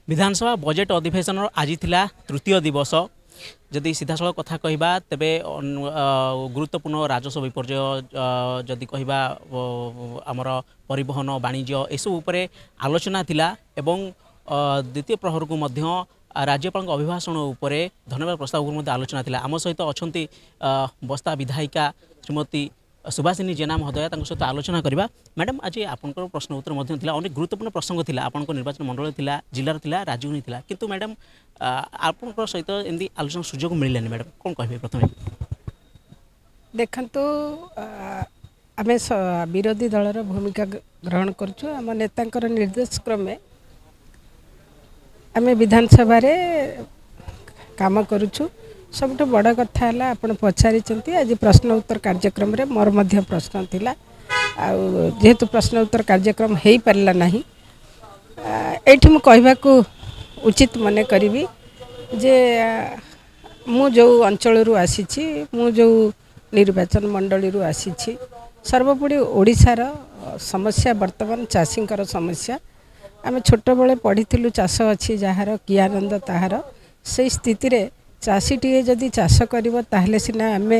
विधानसभा budget अधिवेशन आज थिला तृतीय दिवस जदि सीधासल कथा कहबा तेबे गुरुत्वपूर्ण राजस्व विपर्यय जदि कहबा आमर परिवहन वाणिज्य एसबू उपरे आलोचना थिला एवं द्वितीय प्रहर को मध्य राज्यपाल अभिभाषण उपरे धन्यवाद प्रस्ताव उपरे आलोचना थिला। आम सहित अच्छी बस्ता विधायिका श्रीमती सुभाषिनी जेना महोदया सहित आलोचना करवा। मैडम आज आपंकर प्रश्न उत्तर अनेक गुरुत्वपूर्ण प्रसंग थिला आपंक निर्वाचन मंडल थिला जिलार थिला राज्य थिला किंतु मैडम आपंकर सहित एमती आलोचना सुजोग मिललानी मैडम कौन कहे प्रथम देखंतु आमे विरोधी दलर भूमिका ग्रहण करछु आम नेतांकर निर्देश क्रमे आमे विधानसभा रे काम करूछु। सबुठ बड़ कथा है आप पचारि आज प्रश्न उत्तर कार्यक्रम रे मोर मध्य प्रश्न थिला जेहेतु प्रश्न उत्तर कार्यक्रम हो पारा ना एठी मु कहबाकू उचित मने करी जे मु जो अंचल रु आसी मु जो निर्वाचन मंडली रु आसी सर्वोपरि ओडिशार समस्या वर्तमान चाषींकर समस्या आम छोट बेले पढ़ी चाष अच्छी जार कि आनंद ताहार से स्थिति रे चाषीटे जदि चाष कर सीना आम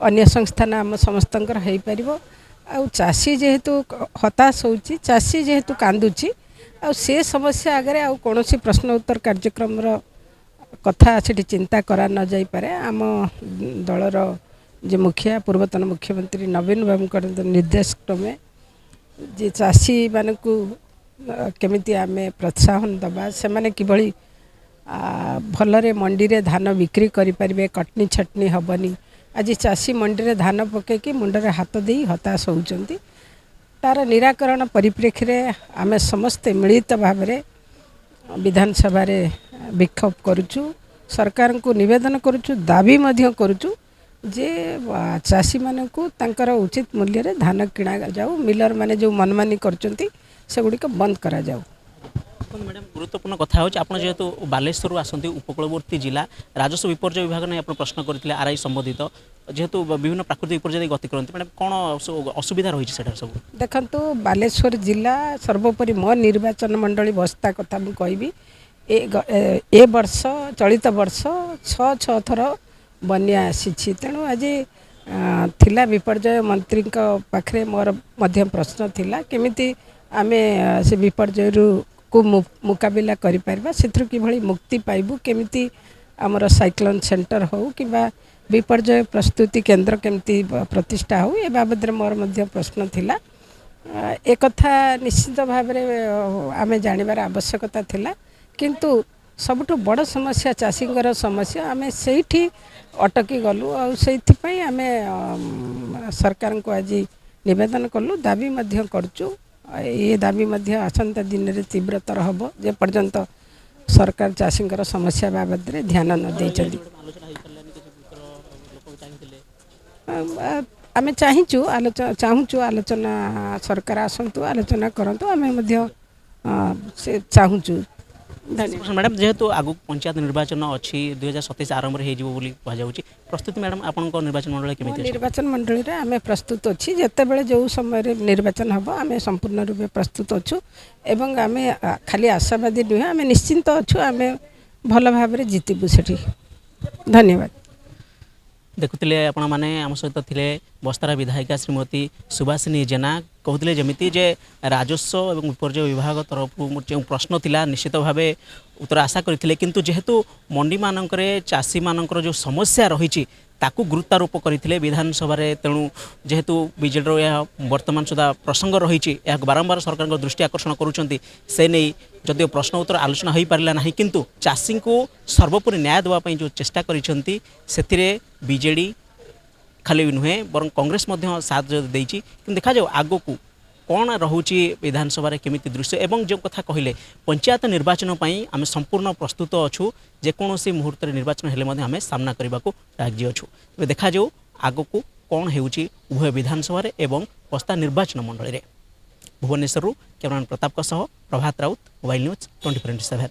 अन्य संस्थान आम समस्त हो पार आ चाषी जेहेतु हताश होची चाषी जेहेतु कांदुची आ से समस्या आगे आ कौन प्रश्न उत्तर कार्यक्रम कथा से चिंता करा न जाई पारे। आम दलर जे मुखिया पूर्वतन मुख्यमंत्री नवीन बाबू निर्देश क्रमे जे चाषी मानकू केमिति आमे प्रोत्साहन दबा से माने किभली भलरे मंडी रे धान बिक्री करि परिबे कटनी छटनी हबनी। आज चाषी मंडी रे धान पके कि मुंडरे हाथ देई हताश होउचंती तार निराकरण परिप्रेक्षी रे आमे समस्त मिलित भाव रे विधानसभा रे विक्षोभ करूछु सरकार को निवेदन करूछु दाबी मध्य करूछु जे चाषी मानकू तांकर उचित मूल्य रे धान किणा जाऊ मिलर माने जो मनमानी करचंती सेगुड़िक बंद करा जाऊ। मैडम गुरुत्वपूर्ण कथा हो जेहेतु बालेश्वर आसती उपकूलवर्ती जिला राजस्व विपर्यय विभाग ने प्रश्न करते आरआई संबंधित जेहेतु विभिन्न प्राकृतिक विपर्यय गति करते मैडम कौन असुविधा रही है सब देखंतु बालेश्वर जिला सर्वोपरि मो निर्वाचन मंडली बस्ता कथा मु कहबी ए वर्ष चलित वर्ष 6 थर बन्या आसी तेणु आज थिला विपर्यय मंत्री पाखरे मोर मध्य प्रश्न थिला केमिति आमे से विपर्यय को मुकाबिला करि पारबा सेथु किभली मुक्ति पाइबु केमिति आमर साइक्लोन सेंटर हो कि विपर्यय प्रस्तुति केंद्र केमिति प्रतिष्ठा हो ए बाबद मोर मध्य प्रश्न थिला। एक कथा निश्चित भाव में आमे जानिबार आवश्यकता थिला किंतु सबुठ बड़ समस्या चाषींकर समस्या आमे सेठी अटकी गलु आ सेथि आमे सरकार को आज निवेदन कलु दाबी मध्य करचु ये दाबी मध्य आसंता दिन रे तीव्रतर हबो जे पर्यंत सरकार चाषींकर समस्या बाबद रे ध्यान न देइचंदी। आमे चाहूँ आलोचना सरकार आसतु आलोचना करतु आमे मध्य से चाहूँ। मैडम जेहेतु आगु पंचायत निर्वाचन अच्छी 2027 आरंभ हो प्रस्तुति मैडम आपण निर्वाचन मंडल केमिति निर्वाचन मंडल रे आमे प्रस्तुत अच्छी जेते बेले जो समय निर्वाचन हम आमे संपूर्ण रूपे प्रस्तुत अच्छु एवं आमे खाली आशावादी नुहे आमे निश्चिंत अच्छु आमे भल भाव रे जीतबु सेठी। धन्यवाद। देखुले आपण माने आम सहित थिले बस्तारा विधायिका श्रीमती सुभाषिनी जेना कहते जमीती जे राजस्व और विपर्यय विभाग तरफ जो प्रश्न थिला निश्चित भाव उत्तर आशा करते किंतु जेहेतु मंडी मानकरे चाषी मानकर जो समस्या रही ताकू गुरुत्वारोप करते विधानसभा तेणु जेहेतु बीजेडी वर्तमान सुधा प्रसंग रही बारंबार सरकार दृष्टि आकर्षण करुँच से नहीं जदिव प्रश्न उत्तर आलोचना हो पारा ना किंतु चाषी को सर्वोपरि न्याय देवाई जो चेष्टा करिसेंती सेथिरे बीजेडी खाली नुहे बर कांग्रेस साथ देती देखा जाओ आगो को कौन रोचे विधानसभा केमिति दृश्य एवं जो कथा कहले पंचायत निर्वाचन आम संपूर्ण प्रस्तुत अच्छू जेकोसी मुहूर्त निर्वाचन हेले आम सामना करने को राजी अच्छू। तेज देखा जाओ आगो को कौन होउची उभय विधानसभा एवं बस्ता निर्वाचन मंडल में। भुवनेश्वर कैमरामैन प्रताप प्रभात राउत मोबाइल न्यूज 24/7।